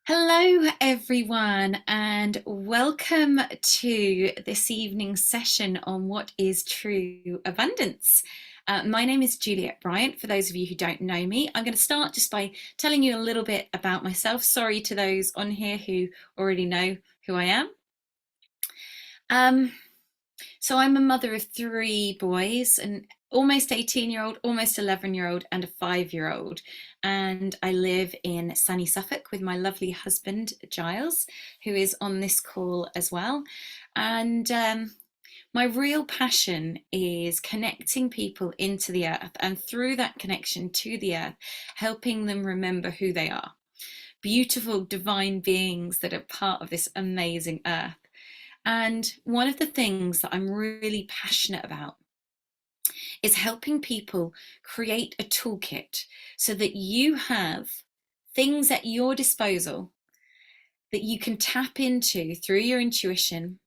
Hello, everyone, and welcome to this evening's session on what is true abundance. My name is Juliette Bryant. For those of you who don't know me, I'm going to start just by telling you a little bit about myself. Sorry to those on here who already know who I am. Um, so I'm a mother of three boys, an almost 18-year-old, almost 11-year-old, and a 5-year-old. And I live in sunny Suffolk with my lovely husband, Giles, who is on this call as well. And my real passion is connecting people into the earth, and through that connection to the earth, helping them remember who they are. Beautiful divine beings that are part of this amazing earth. And one of the things that I'm really passionate about is helping people create a toolkit so that you have things at your disposal that you can tap into through your intuition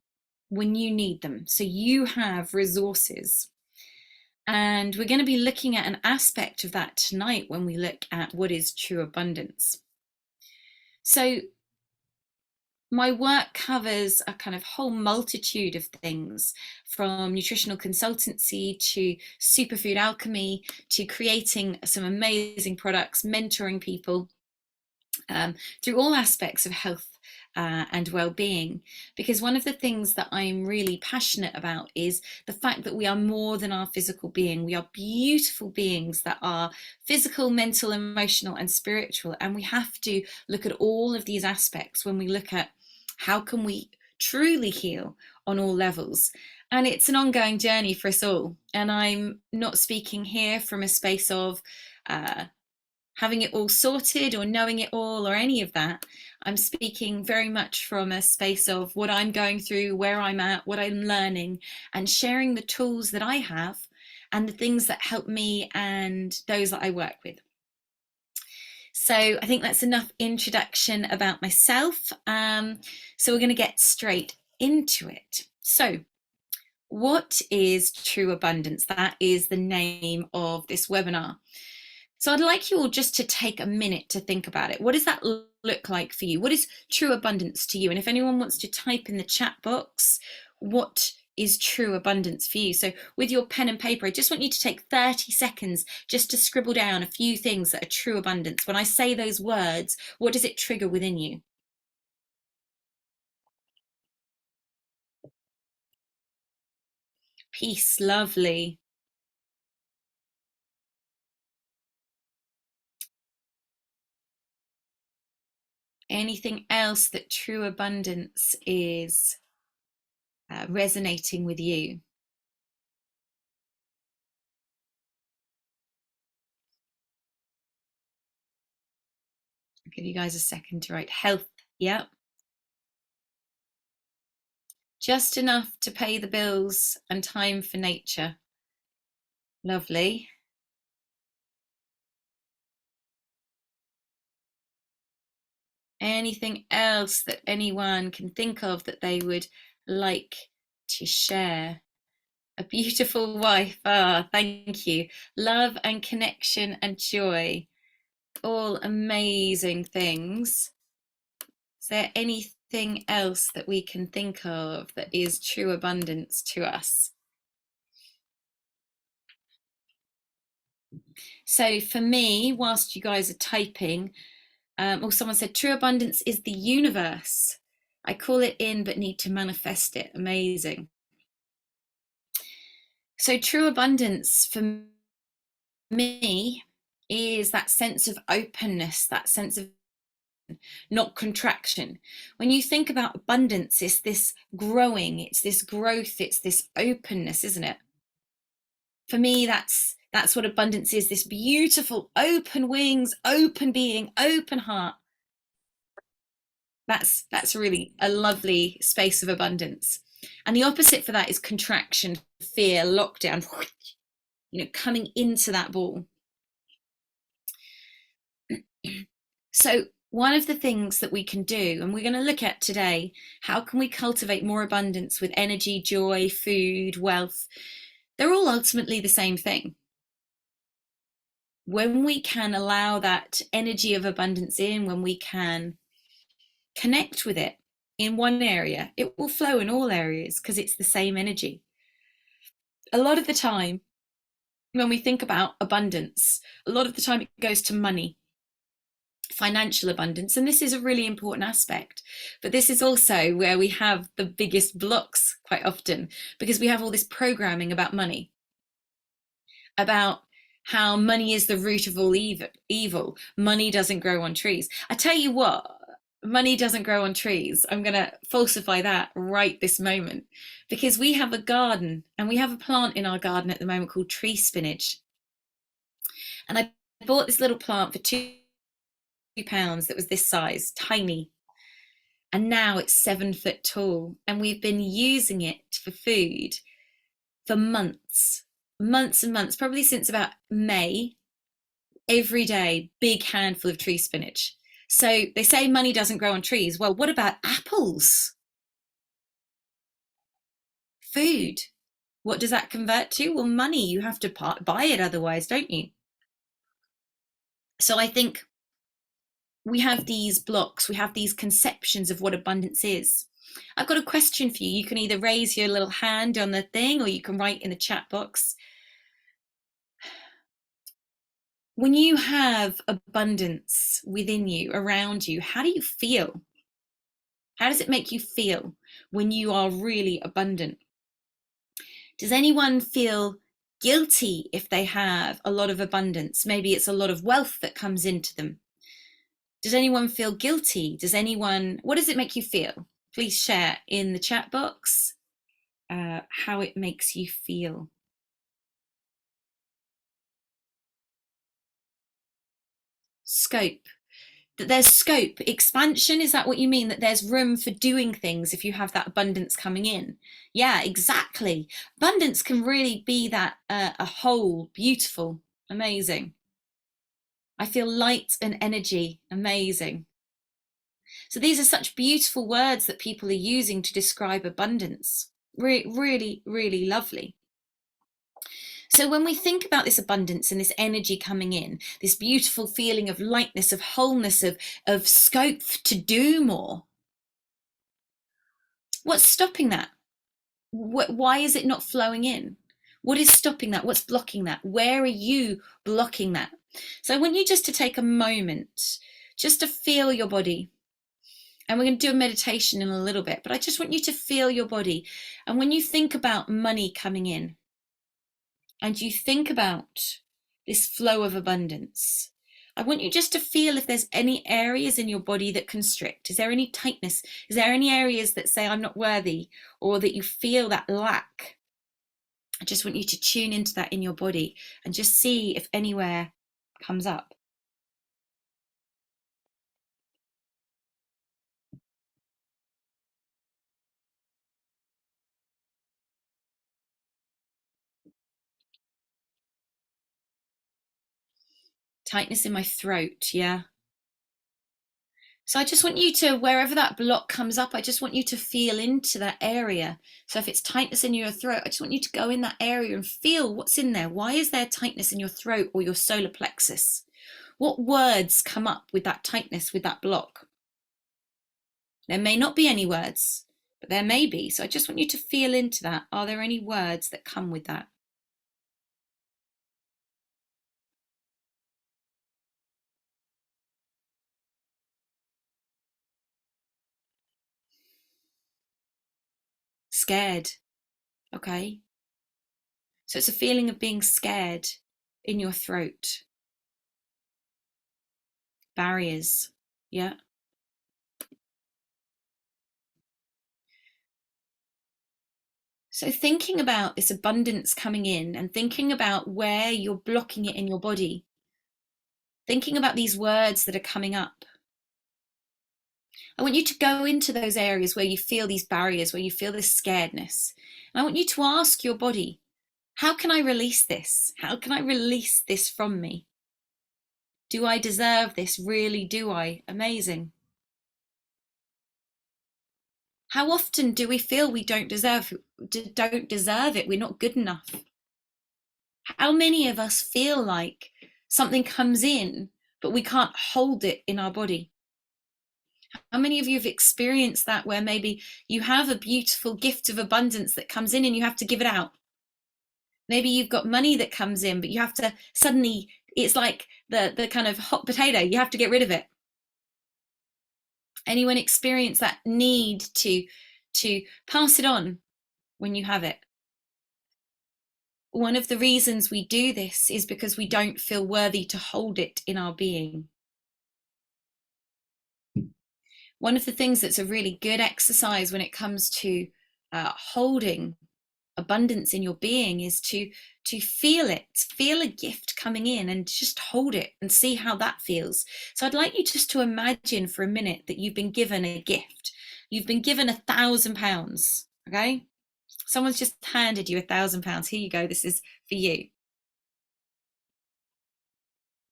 when you need them. So you have resources. And we're going to be looking at an aspect of that tonight when we look at what is true abundance. So my work covers a kind of whole multitude of things, from nutritional consultancy to superfood alchemy to creating some amazing products, mentoring people through all aspects of health and well-being. Because one of the things that I'm really passionate about is the fact that we are more than our physical being. We are beautiful beings that are physical, mental, emotional, and spiritual. And we have to look at all of these aspects when we look at how can we truly heal on all levels. And it's an ongoing journey for us all. And I'm not speaking here from a space of having it all sorted or knowing it all or any of that. I'm speaking very much from a space of what I'm going through, where I'm at, what I'm learning, and sharing the tools that I have and the things that help me and those that I work with. So I think that's enough introduction about myself. So we're going to get straight into it. So what is true abundance? That is the name of this webinar. So I'd like you all just to take a minute to think about it. What does that look like for you? What is true abundance to you? And if anyone wants to type in the chat box, what is true abundance for you? So with your pen and paper, I just want you to take 30 seconds just to scribble down a few things that are true abundance. When I say those words, what does it trigger within you? Peace, lovely. Anything else that true abundance is resonating with you? I'll give you guys a second to write health. Yep. Just enough to pay the bills and time for nature. Lovely. Anything else that anyone can think of that they would like to share? A beautiful wife. Ah, thank you. Love and connection and joy. All amazing things. Is there anything else that we can think of that is true abundance to us? So for me, whilst you guys are typing, or someone said, true abundance is the universe. I call it in, but need to manifest it. Amazing. So true abundance for me is that sense of openness, that sense of not contraction. When you think about abundance, it's this growing, it's this growth, it's this openness, isn't it? For me, that's what abundance is, this beautiful open wings, open being, open heart. That's really a lovely space of abundance. And the opposite for that is contraction, fear, lockdown, coming into that ball. So one of the things that we can do, and we're going to look at today, how can we cultivate more abundance with energy, joy, food, wealth? They're all ultimately the same thing. When we can allow that energy of abundance in, when we can connect with it in one area, it will flow in all areas because it's the same energy. A lot of the time, when we think about abundance, a lot of the time it goes to money, financial abundance, and this is a really important aspect. But this is also where we have the biggest blocks quite often, because we have all this programming about money, about how money is the root of all evil. Money doesn't grow on trees. I tell you what, money doesn't grow on trees. I'm going to falsify that right this moment, because we have a garden and we have a plant in our garden at the moment called tree spinach. And I bought this little plant for £2 that was this size, tiny. And now it's 7 foot tall. And we've been using it for food for months and months, probably since about May. Every day, big handful of tree spinach. So they say money doesn't grow on trees. Well, what about apples? Food. What does that convert to? Well, money. You have to buy it otherwise, don't you? So I think we have these blocks, we have these conceptions of what abundance is. I've got a question for you. You can either raise your little hand on the thing or you can write in the chat box. When you have abundance within you, around you, how do you feel? How does it make you feel when you are really abundant? Does anyone feel guilty if they have a lot of abundance? Maybe it's a lot of wealth that comes into them. Does anyone feel guilty? What does it make you feel? Please share in the chat box how it makes you feel. Scope. That there's scope, expansion, is that what you mean? That there's room for doing things if you have that abundance coming in? Yeah, exactly. Abundance can really be that a whole, beautiful, amazing. I feel light and energy, amazing. So these are such beautiful words that people are using to describe abundance. Really, really lovely. So when we think about this abundance and this energy coming in, this beautiful feeling of lightness, of wholeness, of scope to do more, what's stopping that? Why is it not flowing in? What is stopping that? What's blocking that? Where are you blocking that? So I want you just to take a moment, just to feel your body. And we're going to do a meditation in a little bit, but I just want you to feel your body. And when you think about money coming in, and you think about this flow of abundance, I want you just to feel if there's any areas in your body that constrict. Is there any tightness? Is there any areas that say I'm not worthy, or that you feel that lack? I just want you to tune into that in your body and just see if anywhere comes up. Tightness in my throat, yeah. So I just want you to, wherever that block comes up, I just want you to feel into that area. So if it's tightness in your throat, I just want you to go in that area and feel what's in there. Why is there tightness in your throat or your solar plexus? What words come up with that tightness, with that block? There may not be any words, but there may be. So I just want you to feel into that. Are there any words that come with that? Scared. Okay. So it's a feeling of being scared in your throat. Barriers. Yeah. So thinking about this abundance coming in and thinking about where you're blocking it in your body, thinking about these words that are coming up, I want you to go into those areas where you feel these barriers, where you feel this scaredness. And I want you to ask your body, how can I release this? How can I release this from me? Do I deserve this? Really, do I? Amazing. How often do we feel we don't deserve it? We're not good enough. How many of us feel like something comes in, but we can't hold it in our body? How many of you have experienced that, where maybe you have a beautiful gift of abundance that comes in and you have to give it out? Maybe you've got money that comes in, but you have to suddenly, it's like the kind of hot potato, you have to get rid of it. Anyone experience that need to pass it on when you have it? One of the reasons we do this is because we don't feel worthy to hold it in our being. One of the things that's a really good exercise when it comes to holding abundance in your being is to feel it, feel a gift coming in and just hold it and see how that feels. So I'd like you just to imagine for a minute that you've been given a gift. You've been given £1,000. Okay, someone's just handed you £1,000. Here you go, this is for you.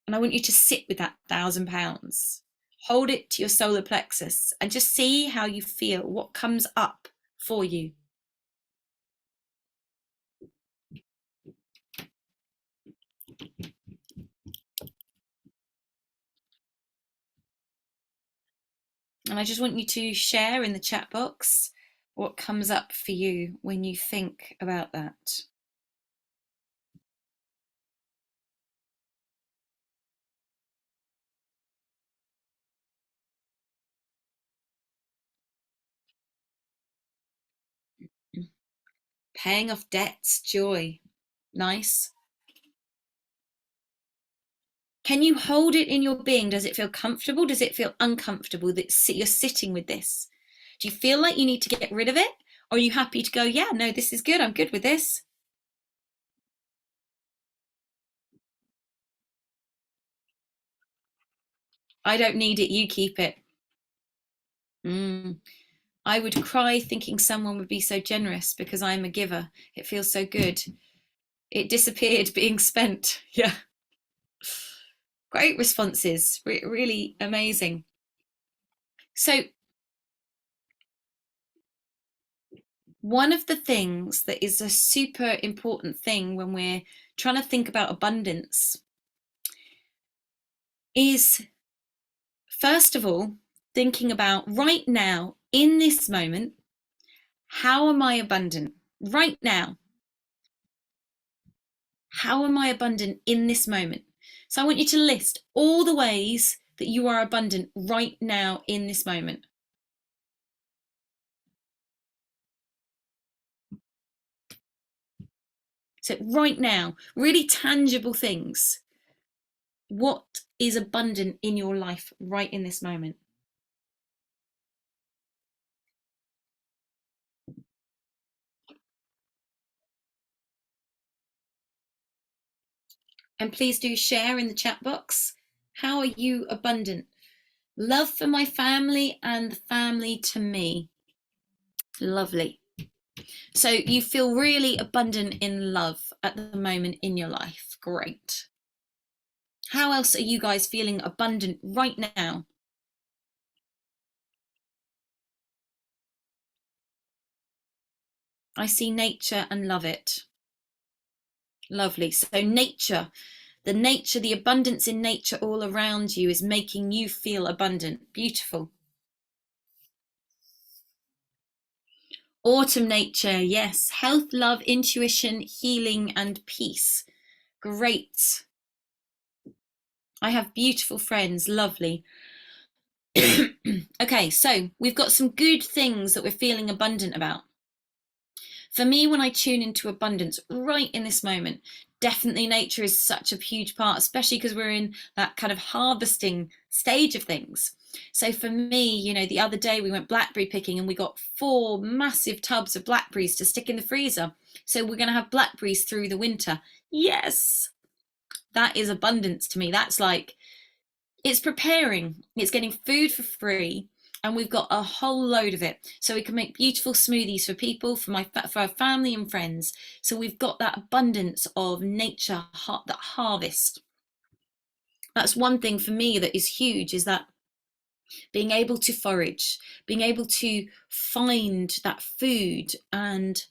And I want you to sit with that £1,000. Hold it to your solar plexus and just see how you feel, what comes up for you. And I just want you to share in the chat box what comes up for you when you think about that. Paying off debts, joy. Nice. Can you hold it in your being? Does it feel comfortable? Does it feel uncomfortable that you're sitting with this? Do you feel like you need to get rid of it? Or are you happy to go, yeah, no, this is good, I'm good with this? I don't need it, you keep it. I would cry thinking someone would be so generous because I'm a giver. It feels so good. It disappeared being spent. Yeah. Great responses. Really amazing. So one of the things that is a super important thing when we're trying to think about abundance is, first of all, thinking about right now, in this moment, how am I abundant? Right now, how am I abundant in this moment? So I want you to list all the ways that you are abundant right now in this moment. So right now, really tangible things. What is abundant in your life right in this moment? And please do share in the chat box. How are you abundant? Love for my family and the family to me. Lovely. So you feel really abundant in love at the moment in your life. Great. How else are you guys feeling abundant right now? I see nature and love it. Lovely. So nature, the abundance in nature all around you is making you feel abundant. Beautiful. Autumn nature, yes. Health, love, intuition, healing, and peace. Great. I have beautiful friends. Lovely. Okay, so we've got some good things that we're feeling abundant about. For me, when I tune into abundance right in this moment, definitely nature is such a huge part, especially because we're in that kind of harvesting stage of things. So for me, you know, the other day we went blackberry picking and we got 4 massive tubs of blackberries to stick in the freezer. So we're going to have blackberries through the winter. Yes, that is abundance to me. That's like, it's preparing, it's getting food for free, and we've got a whole load of it, so we can make beautiful smoothies for people, for our family and friends. So we've got that abundance of nature, that harvest. That's one thing for me that is huge, is that being able to forage, being able to find that food and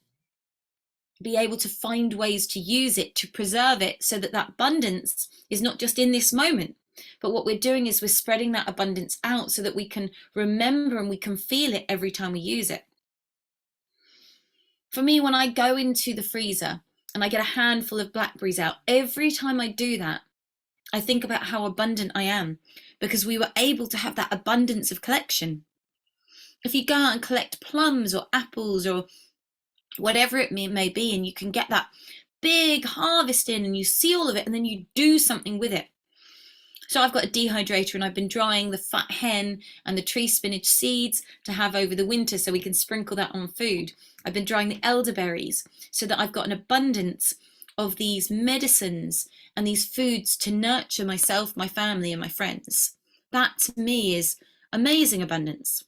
be able to find ways to use it, to preserve it, so that that abundance is not just in this moment, But what we're doing is we're spreading that abundance out so that we can remember and we can feel it every time we use it. For me, when I go into the freezer and I get a handful of blackberries out, every time I do that, I think about how abundant I am, because we were able to have that abundance of collection. If you go out and collect plums or apples or whatever it may be, and you can get that big harvest in and you see all of it and then you do something with it. So I've got a dehydrator and I've been drying the fat hen and the tree spinach seeds to have over the winter so we can sprinkle that on food. I've been drying the elderberries so that I've got an abundance of these medicines and these foods to nurture myself, my family, and my friends. That to me is amazing abundance.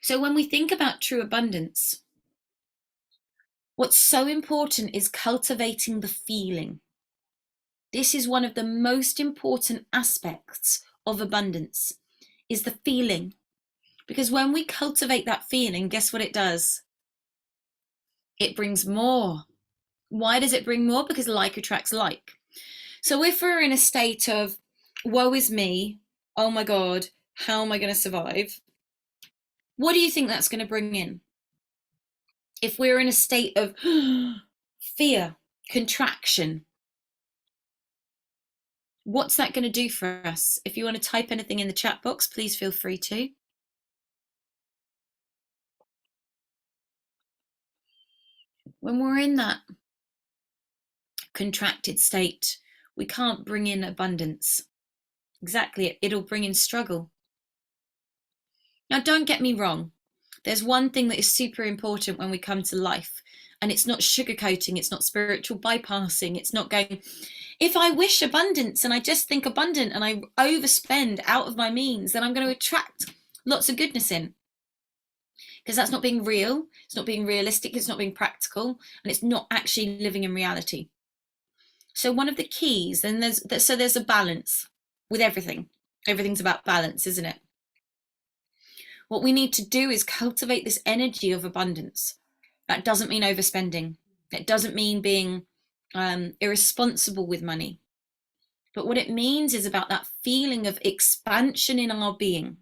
So when we think about true abundance, what's so important is cultivating the feeling. This is one of the most important aspects of abundance, is the feeling. Because when we cultivate that feeling, guess what it does? It brings more. Why does it bring more? Because like attracts like. So if we're in a state of, woe is me, oh my God, how am I going to survive? What do you think that's going to bring in? If we're in a state of fear, contraction, what's that going to do for us? If you want to type anything in the chat box, please feel free to. When we're in that contracted state, we can't bring in abundance. Exactly, it'll bring in struggle. Now, don't get me wrong. There's one thing that is super important when we come to life, and it's not sugarcoating, it's not spiritual bypassing, it's not going, if I wish abundance and I just think abundant and I overspend out of my means, then I'm going to attract lots of goodness in. Because that's not being real, it's not being realistic, it's not being practical, and it's not actually living in reality. So one of the keys, and there's a balance with everything. Everything's about balance, isn't it? What we need to do is cultivate this energy of abundance. That doesn't mean overspending. It doesn't mean being irresponsible with money. But what it means is about that feeling of expansion in our being.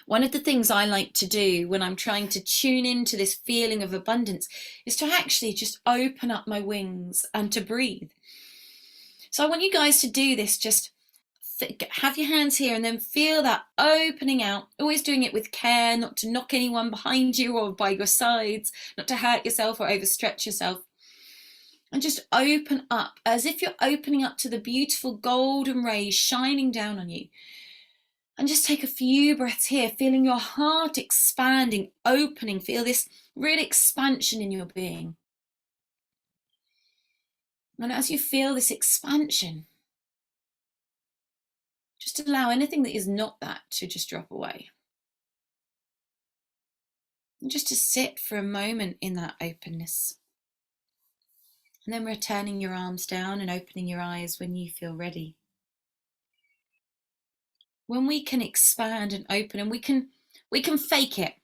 One of the things I like to do when I'm trying to tune into this feeling of abundance is to actually just open up my wings and to breathe. So I want you guys to do this, just have your hands here and then feel that opening out, always doing it with care, not to knock anyone behind you or by your sides, not to hurt yourself or overstretch yourself. And just open up as if you're opening up to the beautiful golden rays shining down on you. And just take a few breaths here, feeling your heart expanding, opening. Feel this real expansion in your being. And as you feel this expansion, just allow anything that is not that to just drop away. And just to sit for a moment in that openness. And then returning your arms down and opening your eyes when you feel ready. When we can expand and open, and we can fake it.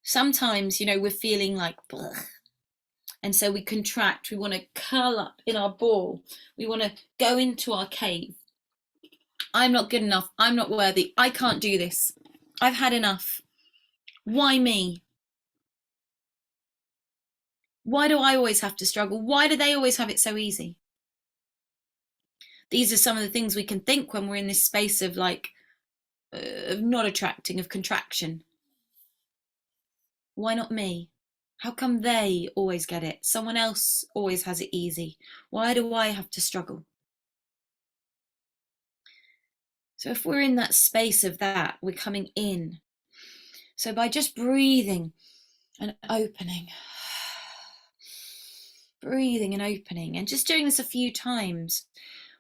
Sometimes, we're feeling like, bleh. And so we contract, we want to curl up in our ball. We want to go into our cave. I'm not good enough. I'm not worthy. I can't do this. I've had enough. Why me? Why do I always have to struggle? Why do they always have it so easy? These are some of the things we can think when we're in this space of of not attracting, of contraction. Why not me? How come they always get it? Someone else always has it easy. Why do I have to struggle? So if we're in that space of that, we're coming in. So by just breathing and opening, breathing and opening, and just doing this a few times,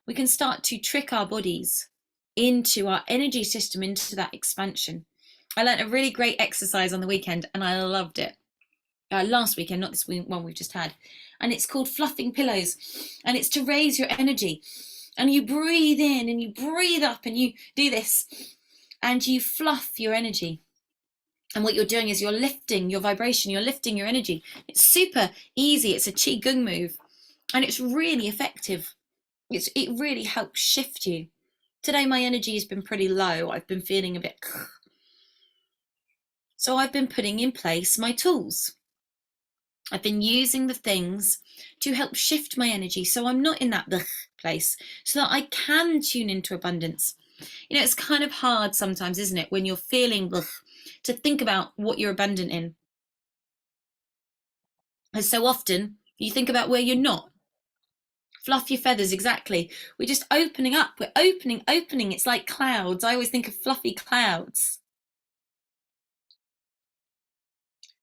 we can start to trick our bodies into our energy system, into that expansion. I learned a really great exercise on the weekend and I loved it. Last weekend, not this one we've just had. And it's called fluffing pillows. And it's to raise your energy. And you breathe in and you breathe up and you do this. And you fluff your energy. And what you're doing is you're lifting your vibration, you're lifting your energy. It's super easy. It's a qigong move. And it's really effective. it really helps shift you. Today my energy has been pretty low. I've been feeling a bit so I've been putting in place my tools. I've been using the things to help shift my energy so I'm not in that place, so that I can tune into abundance. It's kind of hard sometimes, isn't it, when you're feeling to think about what you're abundant in. And so often you think about where you're not. Fluff your feathers, exactly. We're just opening up. We're opening. It's like clouds. I always think of fluffy clouds.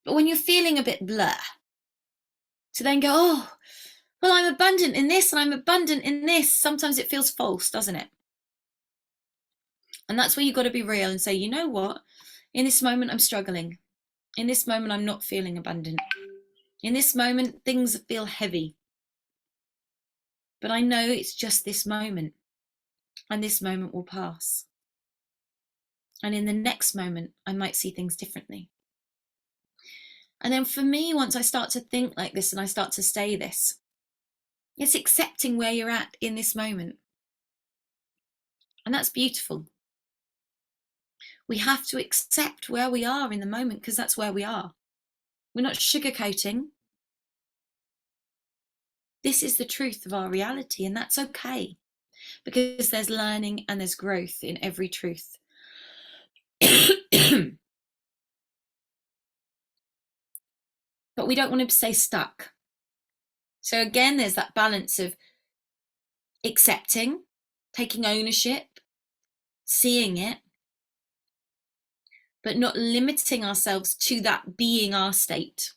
But when you're feeling a bit blur, to then go, oh, well, I'm abundant in this and I'm abundant in this. Sometimes it feels false, doesn't it? And that's where you've got to be real and say, you know what? In this moment, I'm struggling. In this moment, I'm not feeling abundant. In this moment, things feel heavy. But I know it's just this moment. And this moment will pass. And in the next moment, I might see things differently. And then for me, once I start to think like this and I start to say this, it's accepting where you're at in this moment. And that's beautiful. We have to accept where we are in the moment because that's where we are. We're not sugarcoating. This is the truth of our reality, and that's okay because there's learning and there's growth in every truth. But we don't want to stay stuck. So again, there's that balance of accepting, taking ownership, seeing it, but not limiting ourselves to that being our state.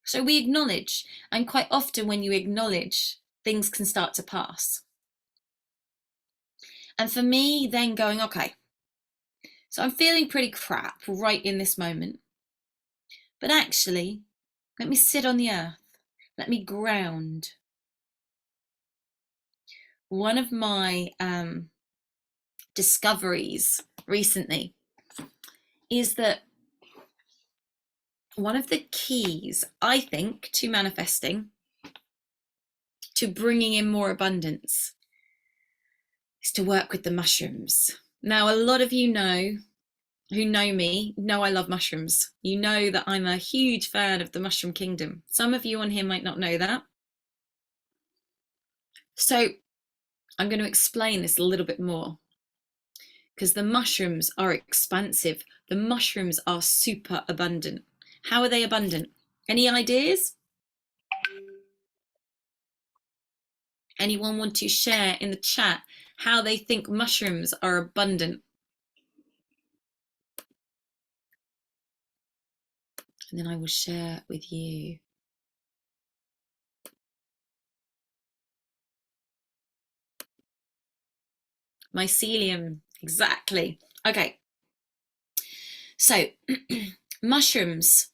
So we acknowledge, and quite often when you acknowledge, things can start to pass. And for me, then going, okay, so I'm feeling pretty crap right in this moment. But actually, let me sit on the earth. Let me ground. One of my discoveries recently is that one of the keys, I think, to manifesting, to bringing in more abundance, is to work with the mushrooms. Now, a lot of you who know me know I love mushrooms. You know that I'm a huge fan of the mushroom kingdom. Some of you on here might not know that. So I'm going to explain this a little bit more because the mushrooms are expansive. The mushrooms are super abundant. How are they abundant? Any ideas? Anyone want to share in the chat how they think mushrooms are abundant? And then I will share with you. Mycelium, exactly. Okay. So, mushrooms.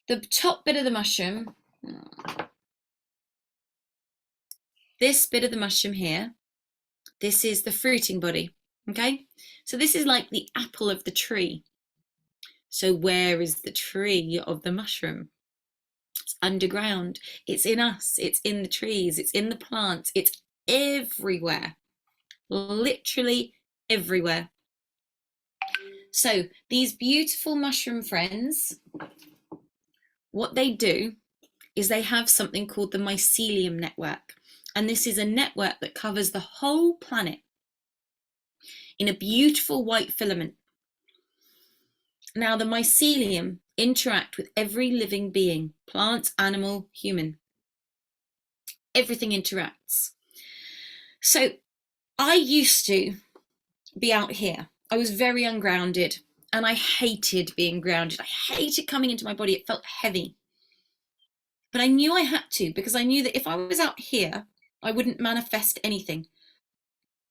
The top bit of the mushroom, this bit of the mushroom here, this is the fruiting body, okay? So this is like the apple of the tree. So where is the tree of the mushroom? It's underground. It's in us. It's in the trees. It's in the plants. It's everywhere. Literally everywhere. So these beautiful mushroom friends, what they do is they have something called the mycelium network. And this is a network that covers the whole planet in a beautiful white filament. Now, the mycelium interact with every living being, plant, animal, human. Everything interacts. So I used to be out here. I was very ungrounded and I hated being grounded. I hated coming into my body. It felt heavy. But I knew I had to because I knew that if I was out here, I wouldn't manifest anything.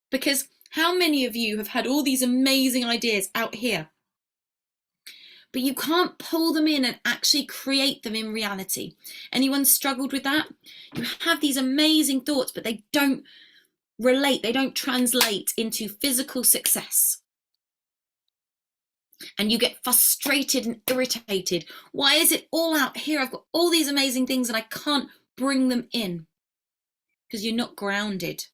Because how many of you have had all these amazing ideas out here, but you can't pull them in and actually create them in reality? Anyone struggled with that? You have these amazing thoughts, but they don't relate, they don't translate into physical success. And you get frustrated and irritated. Why is it all out here? I've got all these amazing things and I can't bring them in. because you're not grounded.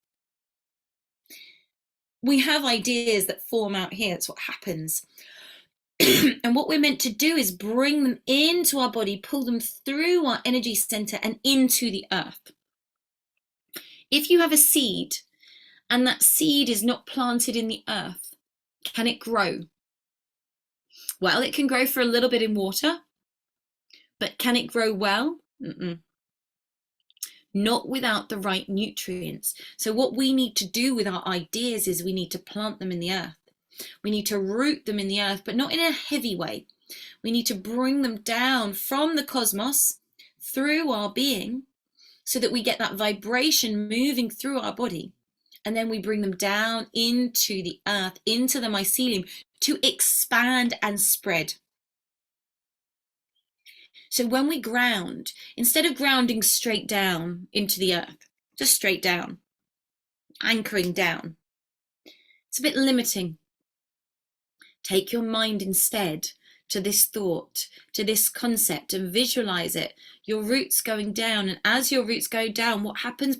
We have ideas that form out here. That's what happens. And what we're meant to do is bring them into our body, pull them through our energy center and into the earth. If you have a seed and that seed is not planted in the earth, can it grow? Well, it can grow for a little bit in water, but can it grow well? Not without the right nutrients. So what we need to do with our ideas is we need to plant them in the earth. We need to root them in the earth, but not in a heavy way. We need to bring them down from the cosmos through our being so that we get that vibration moving through our body. And then we bring them down into the earth, into the mycelium to expand and spread. So when we ground, instead of grounding straight down into the earth, just straight down, anchoring down, it's a bit limiting. Take your mind instead to this thought, to this concept, and visualize it. Your roots going down, and as your roots go down, what happens?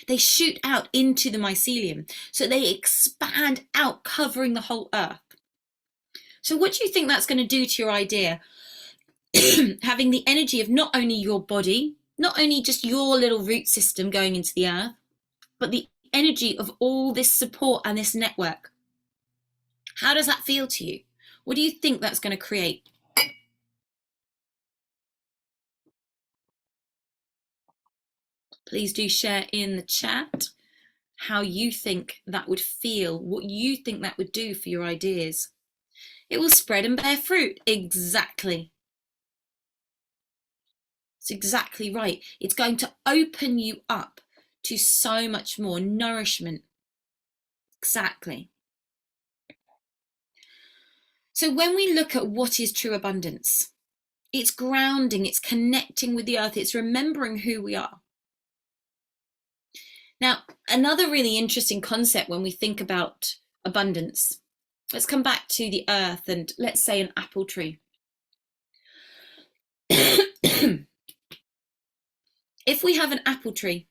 They shoot out into the mycelium, so they expand out, covering the whole earth. So what do you think that's going to do to your idea? Having the energy of not only your body, not only just your little root system going into the earth, but the energy of all this support and this network. How does that feel to you? What do you think that's going to create? Please do share in the chat how you think that would feel, what you think that would do for your ideas. It will spread and bear fruit. Exactly. It's exactly right. It's going to open you up to so much more nourishment. Exactly. So when we look at what is true abundance, it's grounding, it's connecting with the earth, it's remembering who we are. Now, another really interesting concept when we think about abundance, let's come back to the earth and let's say an apple tree. If we have an apple tree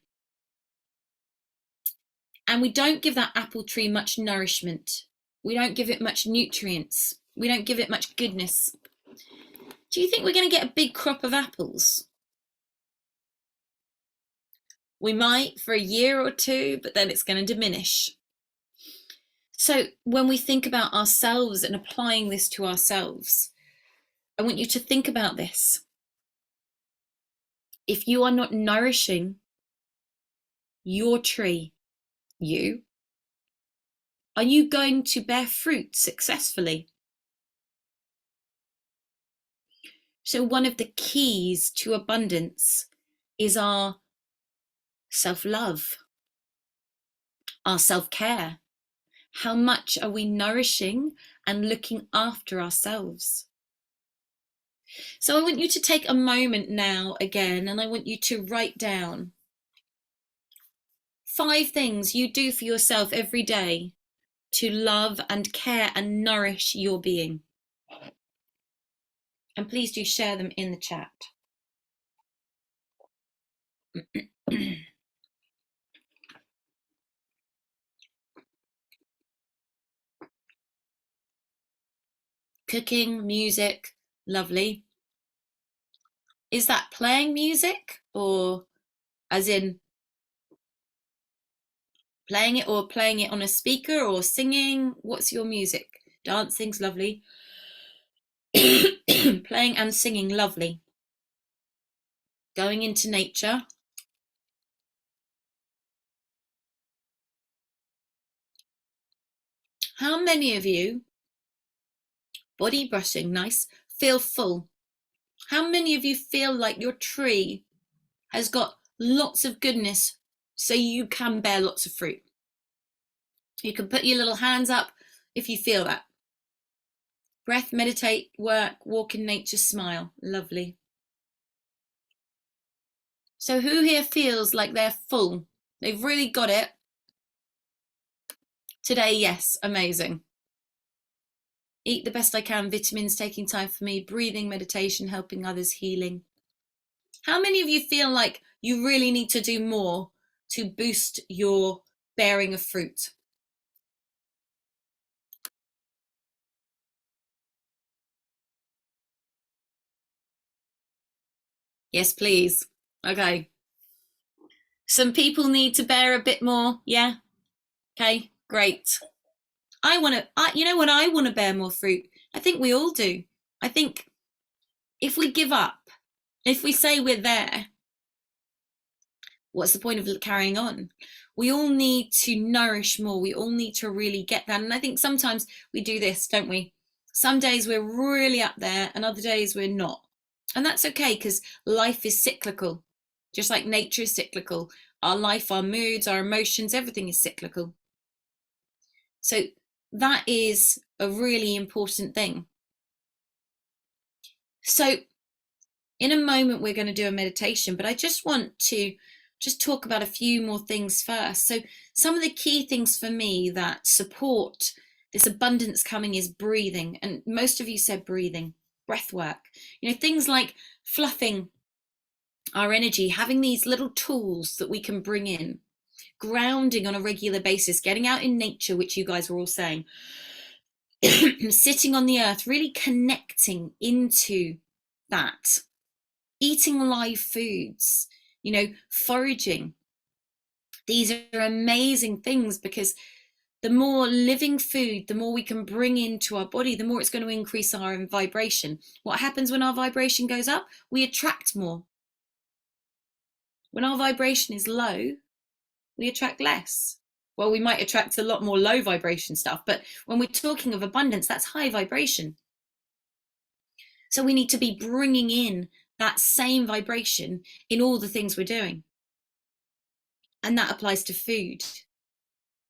and we don't give that apple tree much nourishment, we don't give it much nutrients, we don't give it much goodness, do you think we're going to get a big crop of apples? We might for a year or two, but then it's going to diminish. So when we think about ourselves and applying this to ourselves, I want you to think about this. If you are not nourishing your tree, are you going to bear fruit successfully? So one of the keys to abundance is our self-love, our self-care. How much are we nourishing and looking after ourselves? So I want you to take a moment now again, and I want you to write down 5 things you do for yourself every day to love and care and nourish your being. And please do share them in the chat. Cooking, music, lovely. Is that playing music, or as in playing it, or playing it on a speaker, or singing? What's your music? Dancing's lovely. Playing and singing, lovely. Going into nature. How many of you, body brushing, nice, feel full? How many of you feel like your tree has got lots of goodness so you can bear lots of fruit? You can put your little hands up if you feel that. Breath, meditate, work, walk in nature, smile. Lovely. So who here feels like they're full? They've really got it? Today, yes, amazing. Eat the best I can, vitamins, taking time for me, breathing, meditation, helping others, healing. How many of you feel like you really need to do more to boost your bearing of fruit? Yes, please. Okay. Some people need to bear a bit more. Yeah. Okay. Great. You know what? I want to bear more fruit. I think we all do. I think if we give up, if we say we're there, what's the point of carrying on? We all need to nourish more. We all need to really get that. And I think sometimes we do this, don't we? Some days we're really up there and other days we're not. And that's okay because life is cyclical, just like nature is cyclical. Our life, our moods, our emotions, everything is cyclical. So that is a really important thing. So in a moment, we're going to do a meditation, but I just want to just talk about a few more things first. So some of the key things for me that support this abundance coming is breathing. And most of you said breathing, breath work, things like fluffing our energy, having these little tools that we can bring in, grounding on a regular basis, getting out in nature, which you guys were all saying, sitting on the earth, really connecting into that, eating live foods, foraging. These are amazing things because the more living food, the more we can bring into our body, the more it's going to increase our vibration. What happens when our vibration goes up? We attract more. When our vibration is low, we attract less. Well, we might attract a lot more low vibration stuff, but when we're talking of abundance, that's high vibration. So we need to be bringing in that same vibration in all the things we're doing. And that applies to food.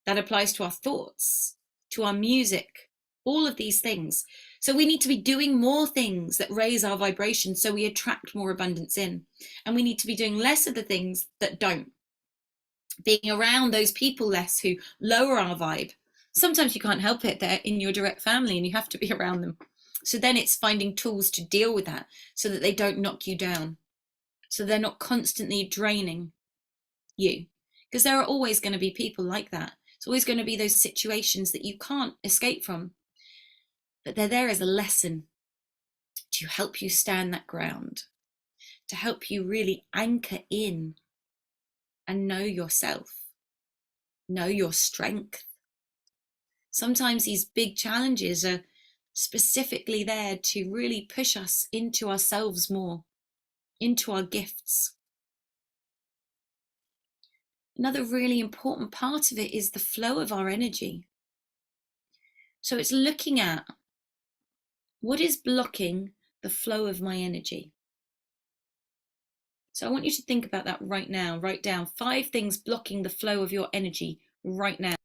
That applies to our thoughts, to our music, all of these things. So we need to be doing more things that raise our vibration so we attract more abundance in. And we need to be doing less of the things that don't. Being around those people less who lower our vibe. Sometimes you can't help it, they're in your direct family and you have to be around them. So then it's finding tools to deal with that so that they don't knock you down. So they're not constantly draining you. Because there are always going to be people like that. It's always going to be those situations that you can't escape from. But they're there as a lesson to help you stand that ground, to help you really anchor in and know yourself, know your strength. Sometimes these big challenges are specifically there to really push us into ourselves more, into our gifts. Another really important part of it is the flow of our energy. So it's looking at what is blocking the flow of my energy. So I want you to think about that right now. Write down 5 things blocking the flow of your energy right now.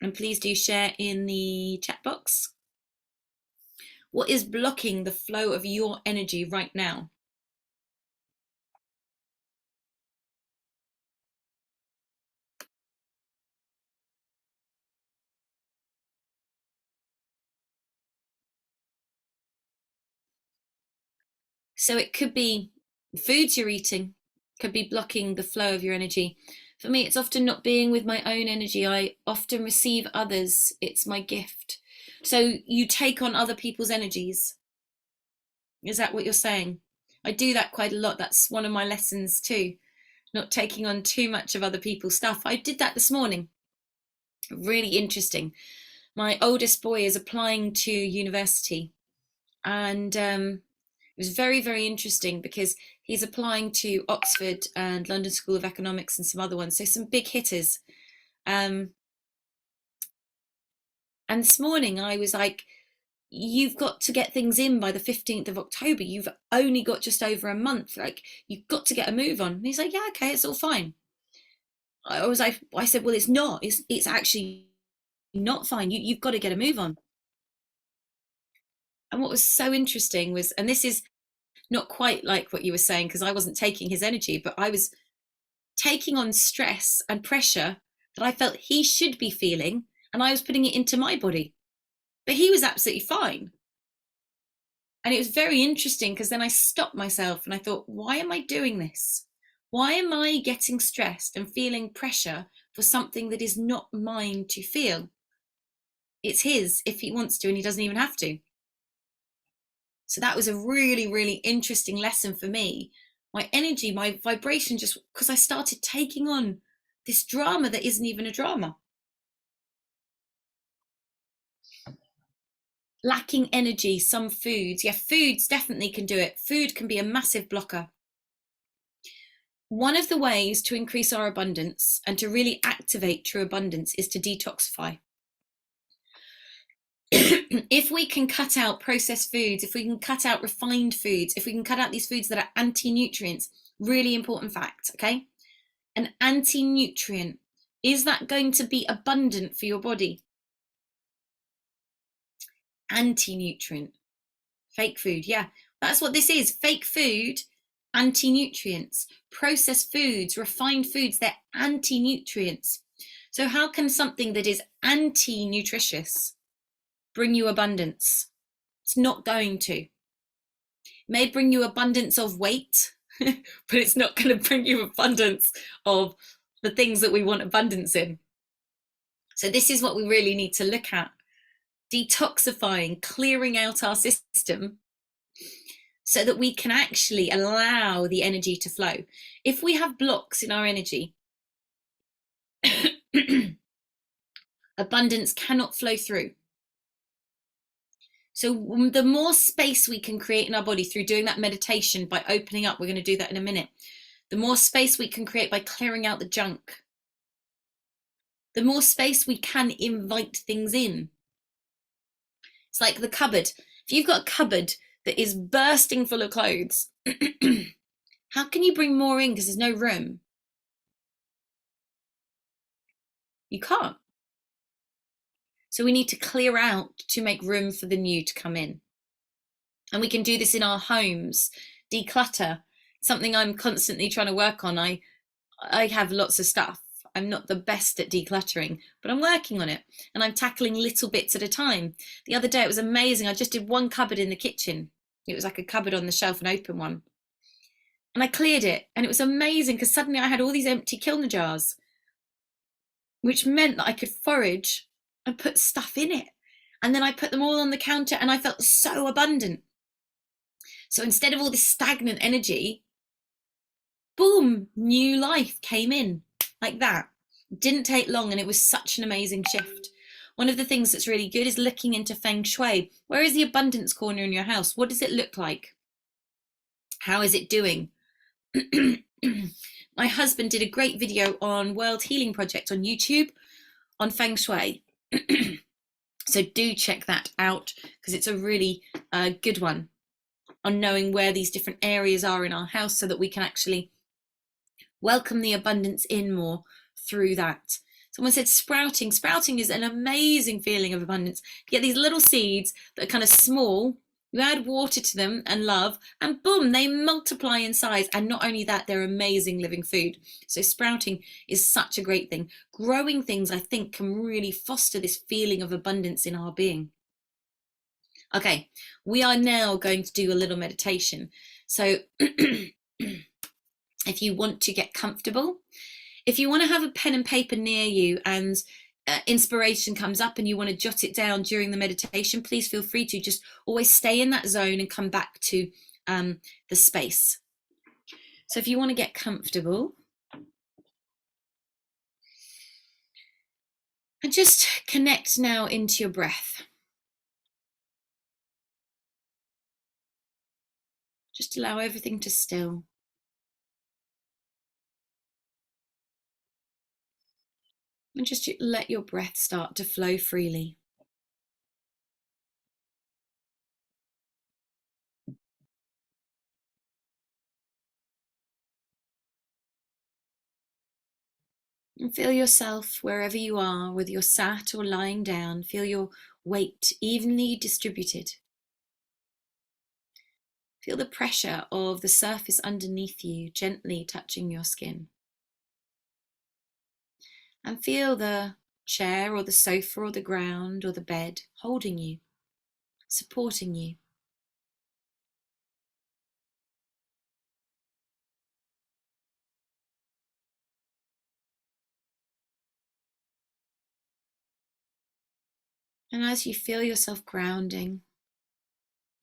And please do share in the chat box. What is blocking the flow of your energy right now? So it could be foods you're eating, could be blocking the flow of your energy. For me, it's often not being with my own energy. I often receive others. It's my gift. So you take on other people's energies. Is that what you're saying? I do that quite a lot. That's one of my lessons too. Not taking on too much of other people's stuff. I did that this morning. Really interesting. My oldest boy is applying to university, and it was very, very interesting because he's applying to Oxford and London School of Economics and some other ones, so some big hitters. And this morning I was like, you've got to get things in by the 15th of October. You've only got just over a month. Like, you've got to get a move on. And he's like, yeah, okay, it's all fine. I said, well, it's not. It's actually not fine. You've got to get a move on. And what was so interesting was, and this is not quite like what you were saying, because I wasn't taking his energy, but I was taking on stress and pressure that I felt he should be feeling, and I was putting it into my body. But he was absolutely fine. And it was very interesting because then I stopped myself and I thought, why am I doing this? Why am I getting stressed and feeling pressure for something that is not mine to feel? It's his if he wants to, and he doesn't even have to. So that was a really, really interesting lesson for me. My energy, my vibration, just because I started taking on this drama that isn't even a drama. Lacking energy, some foods. Yeah, foods definitely can do it. Food can be a massive blocker. One of the ways to increase our abundance and to really activate true abundance is to detoxify. If we can cut out processed foods, if we can cut out refined foods, if we can cut out these foods that are anti-nutrients, really important fact, okay? An anti-nutrient, is that going to be abundant for your body? Anti-nutrient, fake food, yeah, that's what this is. Fake food, anti-nutrients. Processed foods, refined foods, they're anti-nutrients. So how can something that is anti-nutritious bring you abundance? It's not going to. It may bring you abundance of weight, but it's not going to bring you abundance of the things that we want abundance in. So this is what we really need to look at. Detoxifying, clearing out our system so that we can actually allow the energy to flow. If we have blocks in our energy, abundance cannot flow through. So the more space we can create in our body through doing that meditation, by opening up, we're going to do that in a minute, the more space we can create by clearing out the junk, the more space we can invite things in. It's like the cupboard. If you've got a cupboard that is bursting full of clothes, how can you bring more in because there's no room? You can't. So we need to clear out to make room for the new to come in. And we can do this in our homes. Declutter, something I'm constantly trying to work on. I have lots of stuff. I'm not the best at decluttering, but I'm working on it, and I'm tackling little bits at a time. The other day it was amazing. I just did one cupboard in the kitchen. It was like a cupboard on the shelf, an open one. And I cleared it, and it was amazing because suddenly I had all these empty Kilner jars, which meant that I could forage and put stuff in it. And then I put them all on the counter and I felt so abundant. So instead of all this stagnant energy, boom, new life came in like that. It didn't take long, and it was such an amazing shift. One of the things that's really good is looking into feng shui. Where is the abundance corner in your house? What does it look like? How is it doing? My husband did a great video on World Healing Project on YouTube on feng shui. So do check that out because it's a really good one on knowing where these different areas are in our house so that we can actually welcome the abundance in more through that. Someone said sprouting. Sprouting is an amazing feeling of abundance. You get these little seeds that are kind of small. You add water to them and love, and boom, they multiply in size. And not only that, they're amazing living food. So sprouting is such a great thing. Growing things, I think, can really foster this feeling of abundance in our being. Okay, we are now going to do a little meditation. So if you want to get comfortable, if you want to have a pen and paper near you and inspiration comes up and you want to jot it down during the meditation, please feel free to. Just always stay in that zone and come back to the space. So if you want to get comfortable, and just connect now into your breath. Just allow everything to still. And just let your breath start to flow freely. And feel yourself wherever you are, whether you're sat or lying down, feel your weight evenly distributed. Feel the pressure of the surface underneath you gently touching your skin. And feel the chair or the sofa or the ground or the bed holding you, supporting you. And as you feel yourself grounding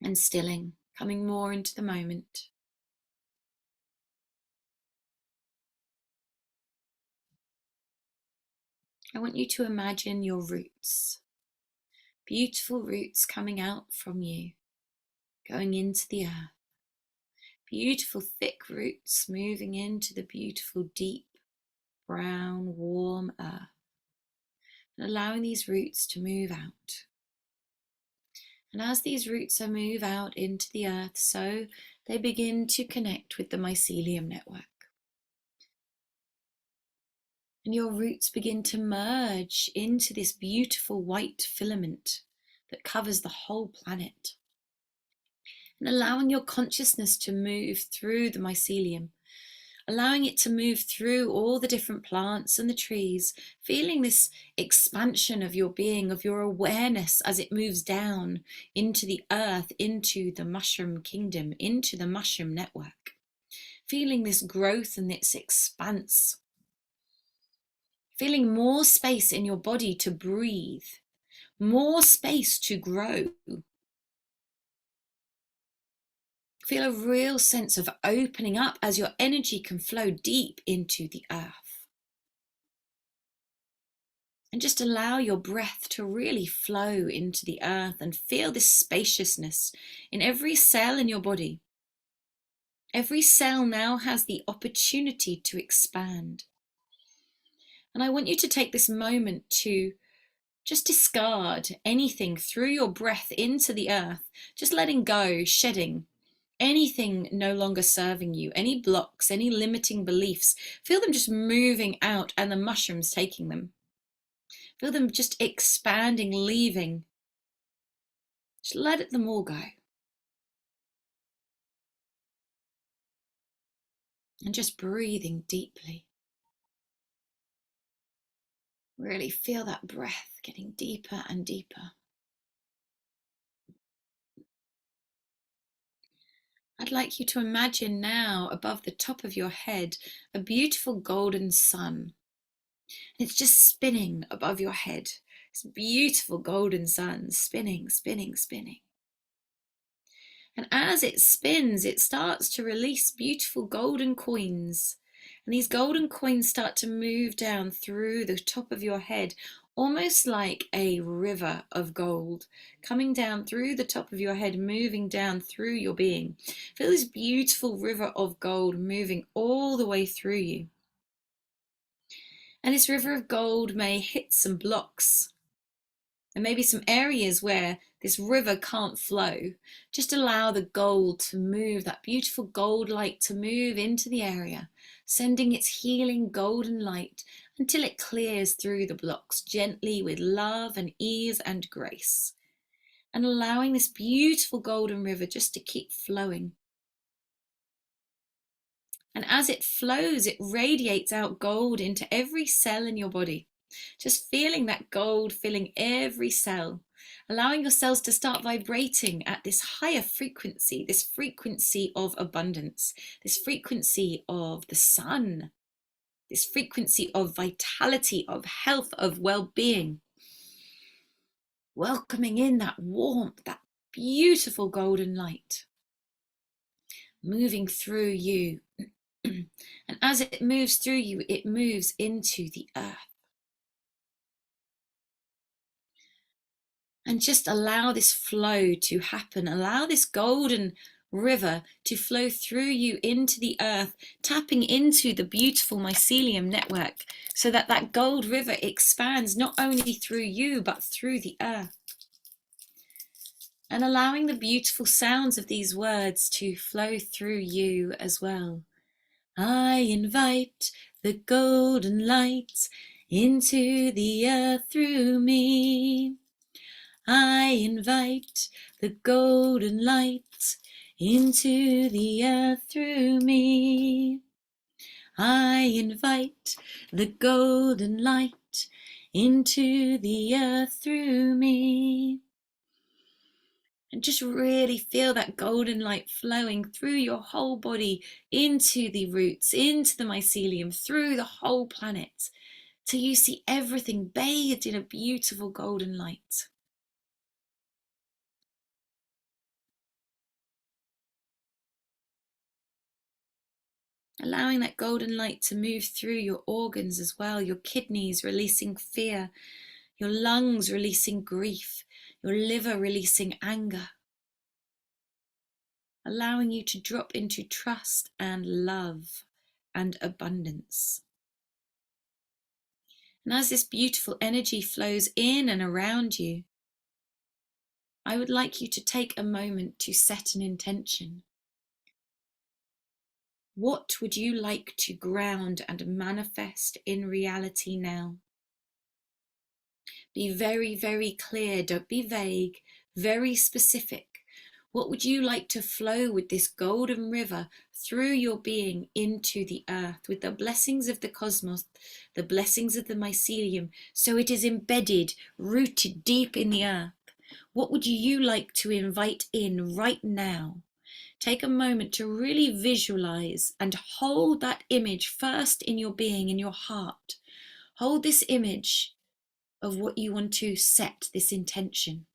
and stilling, coming more into the moment, I want you to imagine your roots, beautiful roots coming out from you, going into the earth. Beautiful thick roots moving into the beautiful deep brown warm earth, and allowing these roots to move out. And as these roots move out into the earth, so they begin to connect with the mycelium network. And your roots begin to merge into this beautiful white filament that covers the whole planet. And allowing your consciousness to move through the mycelium, allowing it to move through all the different plants and the trees, feeling this expansion of your being, of your awareness as it moves down into the earth, into the mushroom kingdom, into the mushroom network. Feeling this growth and this expanse. Feeling more space in your body to breathe, more space to grow. Feel a real sense of opening up as your energy can flow deep into the earth. And just allow your breath to really flow into the earth and feel this spaciousness in every cell in your body. Every cell now has the opportunity to expand. And I want you to take this moment to just discard anything through your breath into the earth, just letting go, shedding anything no longer serving you, any blocks, any limiting beliefs. Feel them just moving out and the mushrooms taking them. Feel them just expanding, leaving. Just let them all go. And just breathing deeply. Really feel that breath getting deeper and deeper. I'd like you to imagine now above the top of your head a beautiful golden sun. It's just spinning above your head. This beautiful golden sun spinning, spinning, spinning. And as it spins, it starts to release beautiful golden coins. And these golden coins start to move down through the top of your head, almost like a river of gold, coming down through the top of your head, moving down through your being. Feel this beautiful river of gold moving all the way through you. And this river of gold may hit some blocks. There may be some areas where this river can't flow. Just allow the gold to move, that beautiful gold light to move into the area, sending its healing golden light until it clears through the blocks gently with love and ease and grace. And allowing this beautiful golden river just to keep flowing. And as it flows, it radiates out gold into every cell in your body. Just feeling that gold filling every cell, allowing your cells to start vibrating at this higher frequency, this frequency of abundance, this frequency of the sun, this frequency of vitality, of health, of well-being. Welcoming in that warmth, that beautiful golden light, moving through you. And as it moves through you, it moves into the earth. And just allow this flow to happen. Allow this golden river to flow through you into the earth, tapping into the beautiful mycelium network so that that gold river expands not only through you, but through the earth. And allowing the beautiful sounds of these words to flow through you as well. I invite the golden light into the earth through me. I invite the golden light into the earth through me. I invite the golden light into the earth through me. And just really feel that golden light flowing through your whole body, into the roots, into the mycelium, through the whole planet, till you see everything bathed in a beautiful golden light. Allowing that golden light to move through your organs as well, your kidneys releasing fear, your lungs releasing grief, your liver releasing anger. Allowing you to drop into trust and love and abundance. And as this beautiful energy flows in and around you, I would like you to take a moment to set an intention. What would you like to ground and manifest in reality now? Be very, very clear. Don't be vague. Very specific. What would you like to flow with this golden river through your being into the earth with the blessings of the cosmos, the blessings of the mycelium, so it is embedded, rooted deep in the earth? What would you like to invite in right now? Take a moment to really visualize and hold that image first in your being, in your heart. Hold this image of what you want to set, this intention.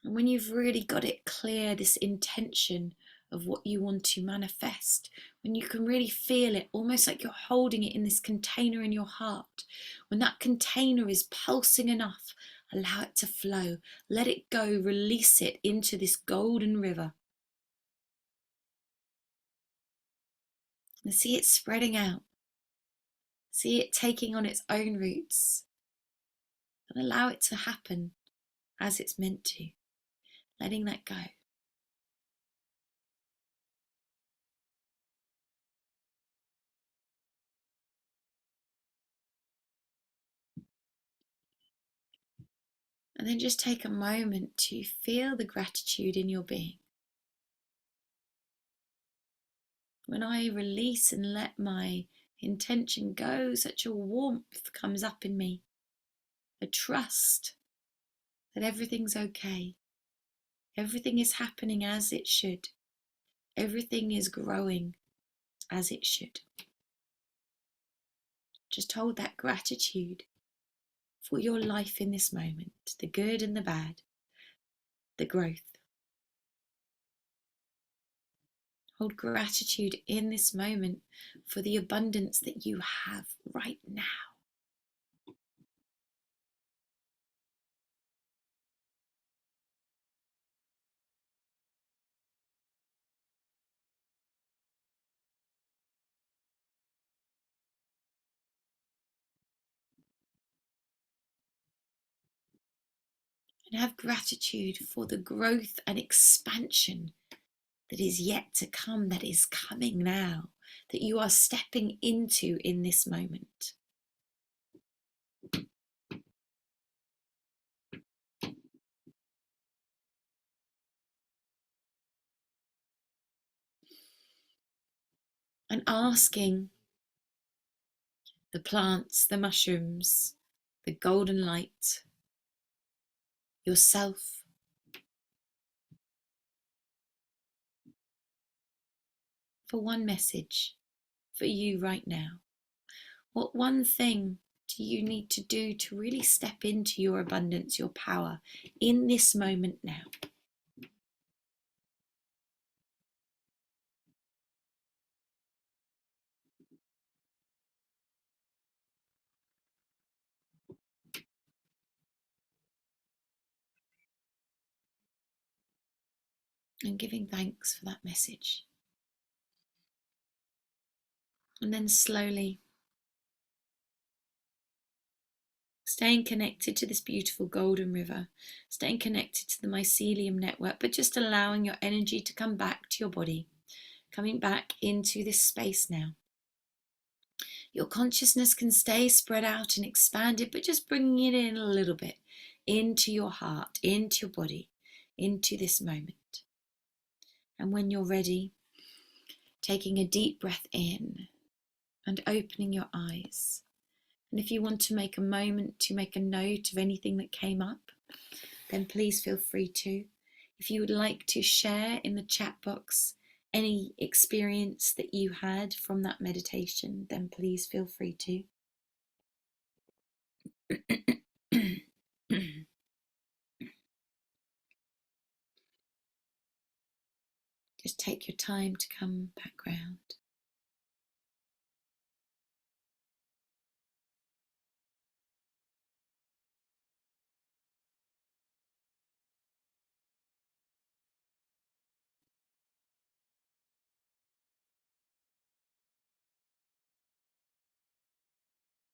And when you've really got it clear, this intention of what you want to manifest, when you can really feel it, almost like you're holding it in this container in your heart, when that container is pulsing enough, allow it to flow, let it go, release it into this golden river. And see it spreading out. See it taking on its own roots. And allow it to happen as it's meant to, letting that go. And then just take a moment to feel the gratitude in your being. When I release and let my intention go, such a warmth comes up in me, a trust that everything's okay. Everything is happening as it should. Everything is growing as it should. Just hold that gratitude for your life in this moment, the good and the bad, the growth. Hold gratitude in this moment for the abundance that you have right now. And have gratitude for the growth and expansion that is yet to come, that is coming now, that you are stepping into in this moment. And asking the plants, the mushrooms, the golden light, yourself, for one message for you right now. What one thing do you need to do to really step into your abundance, your power in this moment now? And giving thanks for that message. And then slowly staying connected to this beautiful golden river, staying connected to the mycelium network, but just allowing your energy to come back to your body, coming back into this space now. Your consciousness can stay spread out and expanded, but just bringing it in a little bit into your heart, into your body, into this moment. And when you're ready, taking a deep breath in and opening your eyes. And if you want to make a moment to make a note of anything that came up, then please feel free to. If you would like to share in the chat box any experience that you had from that meditation, then please feel free to. Just take your time to come back round.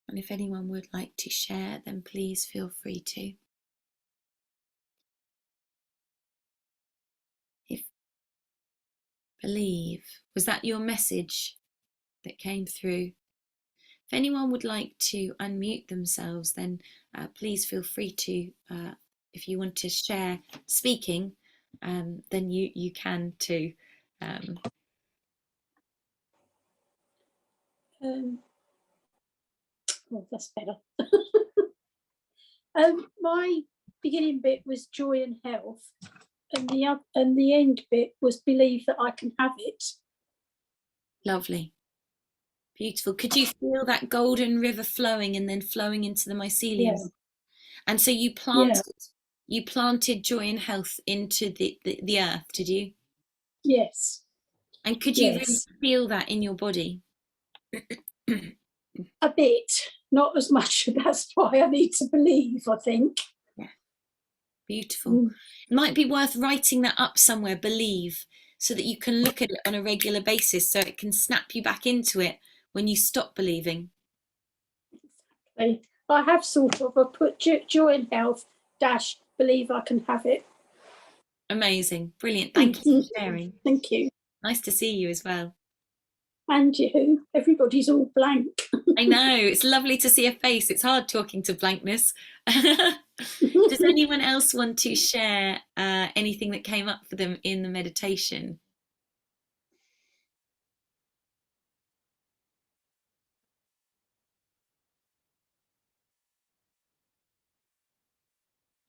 And if anyone would like to share, then please feel free to. If believe, was that your message that came through? If anyone would like to unmute themselves, then please feel free to. If you want to share speaking, then you can too. Oh, that's better. My beginning bit was joy and health, and the end bit was believe that I can have it. Lovely. Beautiful. Could you feel that golden river flowing and then flowing into the mycelium? Yes. And so you planted joy and health into the earth, did you? Yes. And could you really feel that in your body? A bit, not as much. That's why I need to believe, I think. Yeah. Beautiful. It might be worth writing that up somewhere, believe, so that you can look at it on a regular basis, so it can snap you back into it when you stop believing. Exactly. I have sort of put joy and health dash believe I can have it. Amazing. Brilliant. Thank you for sharing. Thank you. Nice to see you as well. And you. Everybody's all blank. I know. It's lovely to see a face. It's hard talking to blankness. Does anyone else want to share anything that came up for them in the meditation?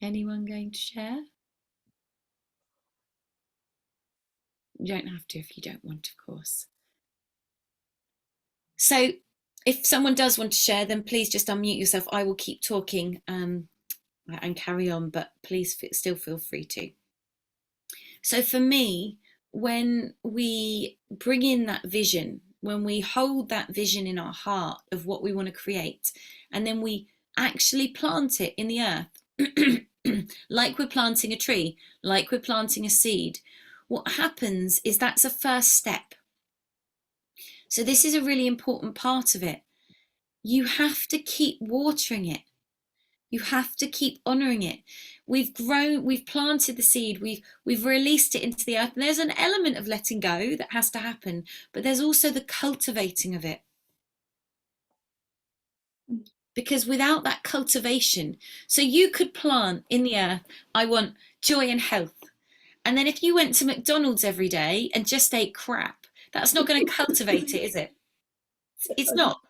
Anyone going to share? You don't have to if you don't want, of course. So if someone does want to share, then please just unmute yourself. I will keep talking and carry on, but please still feel free to. So for me, when we bring in that vision, when we hold that vision in our heart of what we want to create, and then we actually plant it in the earth, like we're planting a tree, like we're planting a seed, what happens is that's a first step. So this is a really important part of it. You have to keep watering it. You have to keep honouring it. We've grown, we've planted the seed, we've released it into the earth. And there's an element of letting go that has to happen, but there's also the cultivating of it. Because without that cultivation, so you could plant in the earth, I want joy and health. And then if you went to McDonald's every day and just ate crap, that's not going to cultivate it, is it? It's not.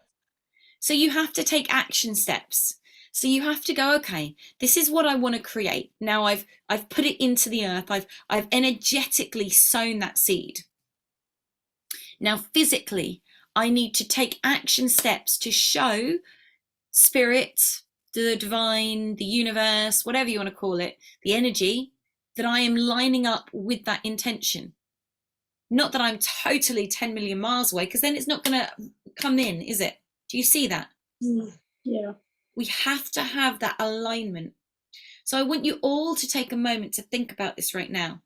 So you have to take action steps. So you have to go, okay, this is what I want to create. Now I've put it into the earth. I've energetically sown that seed. Now physically, I need to take action steps to show spirit, the divine, the universe, whatever you want to call it, the energy, that I am lining up with that intention. Not that I'm totally 10 million miles away, because then it's not going to come in, is it? Do you see that? Yeah. We have to have that alignment. So I want you all to take a moment to think about this right now.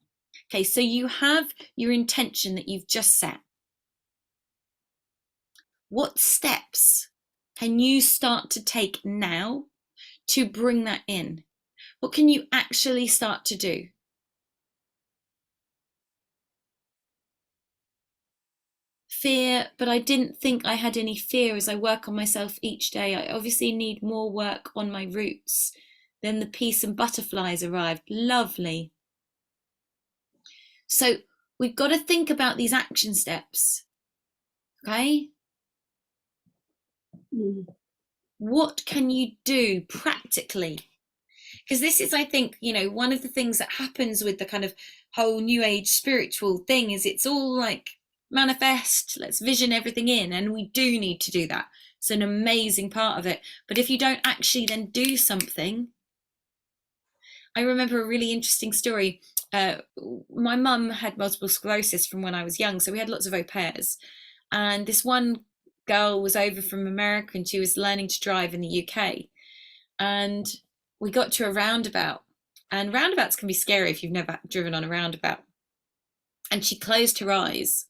Okay, so you have your intention that you've just set. What steps can you start to take now to bring that in? What can you actually start to do? Fear, but I didn't think I had any fear as I work on myself each day. I obviously need more work on my roots. Then the peace and butterflies arrived. Lovely. So we've got to think about these action steps. Okay? What can you do practically? Because this is, I think, one of the things that happens with the kind of whole new age spiritual thing is it's all like manifest, let's vision everything in, and we do need to do that. It's an amazing part of it. But if you don't actually then do something, I remember a really interesting story. My mum had multiple sclerosis from when I was young, so we had lots of au pairs. And this one girl was over from America and she was learning to drive in the UK. And we got to a roundabout, and roundabouts can be scary if you've never driven on a roundabout. And she closed her eyes.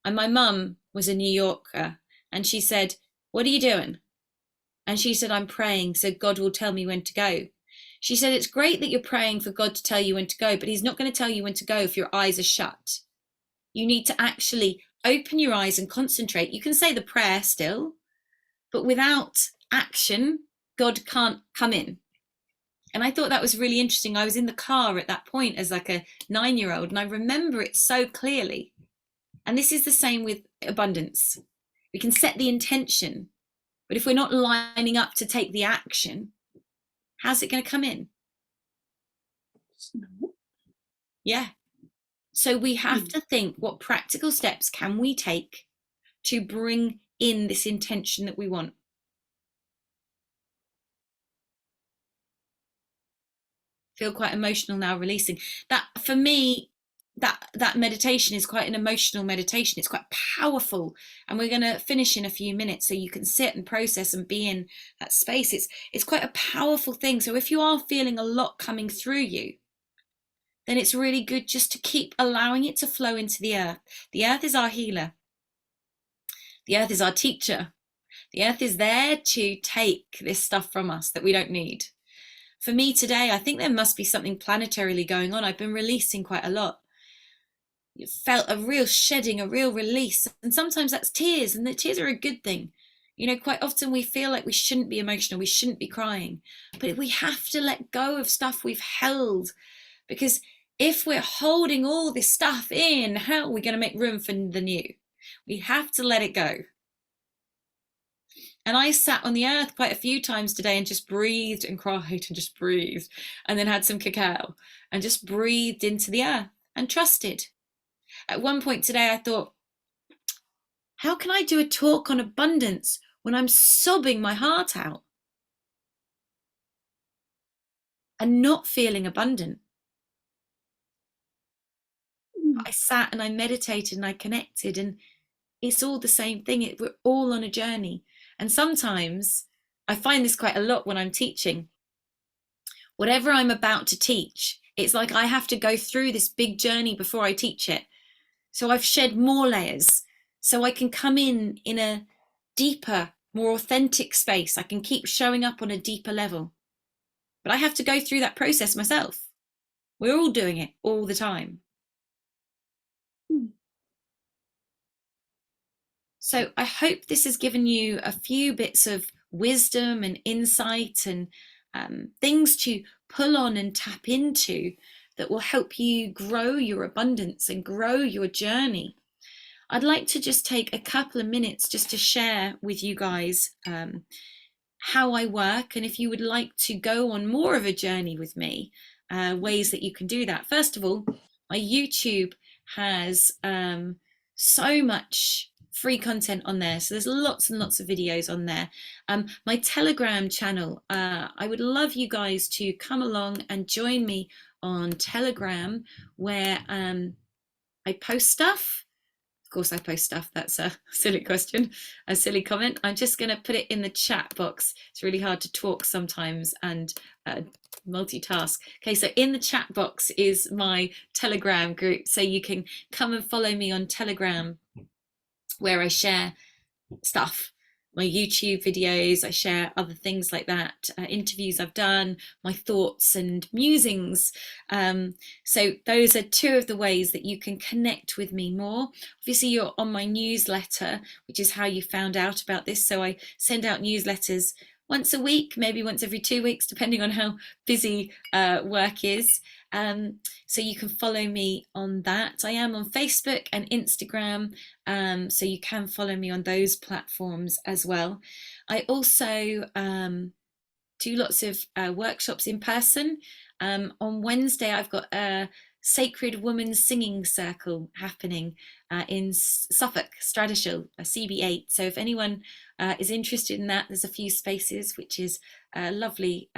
And my mum was a New Yorker, and she said, "What are you doing?" And she said, "I'm praying so God will tell me when to go." She said, "It's great that you're praying for God to tell you when to go, but he's not going to tell you when to go if your eyes are shut. You need to actually open your eyes and concentrate. You can say the prayer still, but without action, God can't come in." And I thought that was really interesting. I was in the car at that point as like a 9-year-old, and I remember it so clearly. And this is the same with abundance. We can set the intention, but if we're not lining up to take the action, how's it going to come in? Yeah. So we have to think, what practical steps can we take to bring in this intention that we want? Feel quite emotional now releasing that. For me, that meditation is quite an emotional meditation. It's quite powerful, and we're going to finish in a few minutes so you can sit and process and be in that space. It's quite a powerful thing. So if you are feeling a lot coming through you, then it's really good just to keep allowing it to flow into the earth. The earth is our healer. The earth is our teacher. The earth is there to take this stuff from us that we don't need. For me today, I think there must be something planetarily going on. I've been releasing quite a lot. You felt a real shedding, a real release. And sometimes that's tears, and the tears are a good thing. Quite often we feel like we shouldn't be emotional, we shouldn't be crying. But we have to let go of stuff we've held, because if we're holding all this stuff in, how are we going to make room for the new? We have to let it go. And I sat on the earth quite a few times today and just breathed and cried and just breathed, and then had some cacao and just breathed into the earth and trusted. At one point today, I thought, how can I do a talk on abundance when I'm sobbing my heart out and not feeling abundant? I sat and I meditated and I connected, and it's all the same thing. We're all on a journey. And sometimes I find this quite a lot when I'm teaching. Whatever I'm about to teach, it's like I have to go through this big journey before I teach it. So I've shed more layers so I can come in a deeper, more authentic space. I can keep showing up on a deeper level. But I have to go through that process myself. We're all doing it all the time. So I hope this has given you a few bits of wisdom and insight and things to pull on and tap into that will help you grow your abundance and grow your journey. I'd like to just take a couple of minutes just to share with you guys how I work, and if you would like to go on more of a journey with me, ways that you can do that. First of all, my YouTube has so much free content on there, so there's lots and lots of videos on there. My Telegram channel, I would love you guys to come along and join me on Telegram, where I post stuff. Of course I post stuff, that's a silly question, a silly comment. I'm just going to put it in the chat box. It's really hard to talk sometimes and multitask. Okay, so in the chat box is my Telegram group, so you can come and follow me on Telegram, where I share stuff. my YouTube videos. I share other things like that, interviews I've done, my thoughts and musings. So those are two of the ways that you can connect with me more. Obviously, you're on my newsletter, which is how you found out about this. So I send out newsletters once a week, maybe once every 2 weeks, depending on how busy work is. So you can follow me on that. I am on Facebook and Instagram, so you can follow me on those platforms as well. I also do lots of workshops in person. On Wednesday, I've got a Sacred Woman Singing Circle happening in Suffolk, Stradishall, CB8. So if anyone is interested in that, there's a few spaces, which is a lovely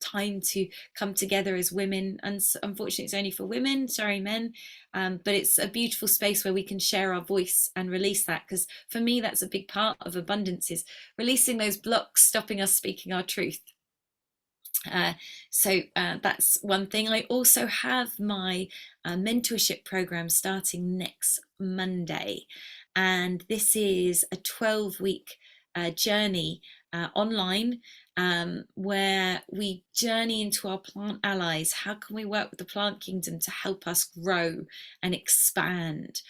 time to come together as women. And unfortunately, it's only for women, sorry, men. But it's a beautiful space where we can share our voice and release that. Because for me, that's a big part of abundance, is releasing those blocks, stopping us speaking our truth. So that's one thing. I also have my mentorship program starting next Monday, and this is a 12-week journey online, where we journey into our plant allies. How can we work with the plant kingdom to help us grow and expand?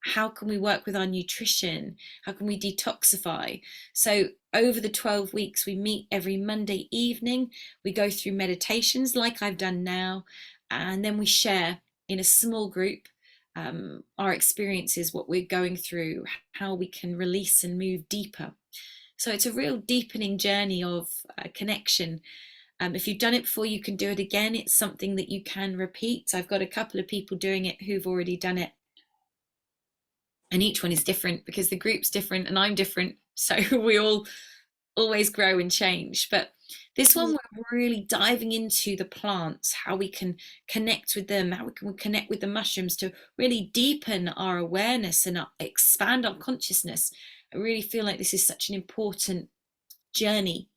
How can we work with our nutrition? How can we detoxify? So over the 12 weeks, we meet every Monday evening. We go through meditations like I've done now, and then we share in a small group our experiences, what we're going through, how we can release and move deeper. So it's a real deepening journey of connection. If you've done it before, you can do it again. It's something that you can repeat. I've got a couple of people doing it who've already done it, and each one is different because the group's different and I'm different, so we all always grow and change. But this one, we're really diving into the plants, how we can connect with them, how we can connect with the mushrooms to really deepen our awareness and expand our consciousness. I really feel like this is such an important journey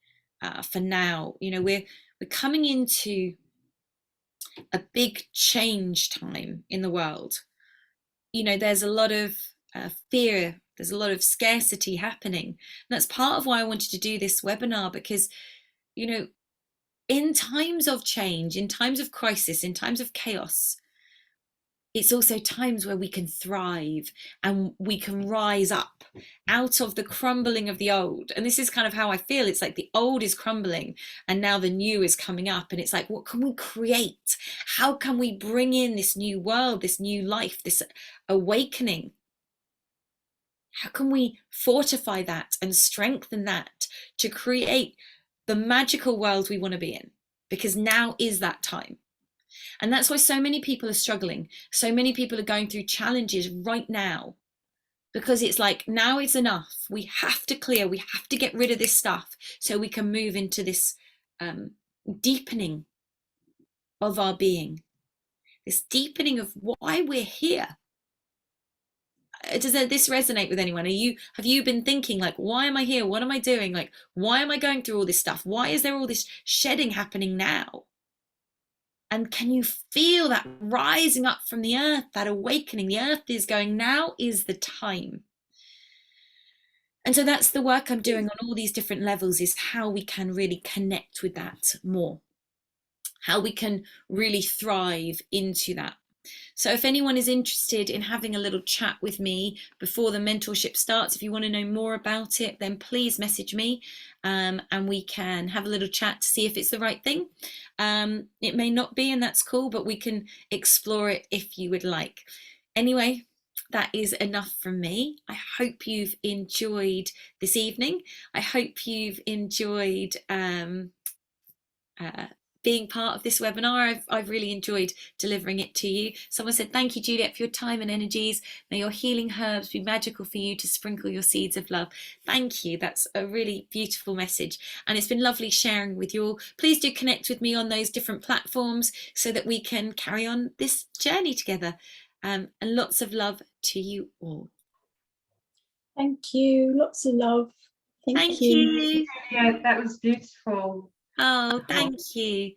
for now. You know, we're coming into a big change time in the world. You know, there's a lot of fear, there's a lot of scarcity happening. And that's part of why I wanted to do this webinar, because, you know, in times of change, in times of crisis, in times of chaos, it's also times where we can thrive and we can rise up out of the crumbling of the old. And this is kind of how I feel. It's like the old is crumbling and now the new is coming up. And it's like, what can we create? How can we bring in this new world, this new life, this awakening? How can we fortify that and strengthen that to create the magical world we want to be in? Because now is that time. And that's why so many people are struggling. So many people are going through challenges right now, because it's like, now it's enough. We have to clear, we have to get rid of this stuff so we can move into this deepening of our being, this deepening of why we're here. Does this resonate with anyone? Have you been thinking, like, why am I here? What am I doing? Like, why am I going through all this stuff? Why is there all this shedding happening now? And can you feel that rising up from the earth, that awakening? The earth is going, now is the time. And so that's the work I'm doing on all these different levels, is how we can really connect with that more, how we can really thrive into that. So if anyone is interested in having a little chat with me before the mentorship starts, if you want to know more about it, then please message me, and we can have a little chat to see if it's the right thing. It may not be, and that's cool, but we can explore it if you would like. Anyway, that is enough from me. I hope you've enjoyed this evening. I hope you've enjoyed being part of this webinar. I've really enjoyed delivering it to you. Someone said, thank you, Juliette, for your time and energies. May your healing herbs be magical for you to sprinkle your seeds of love. Thank you. That's a really beautiful message. And it's been lovely sharing with you all. Please do connect with me on those different platforms so that we can carry on this journey together. And lots of love to you all. Thank you. Lots of love. Thank you. Yeah, that was beautiful. Oh, thank you.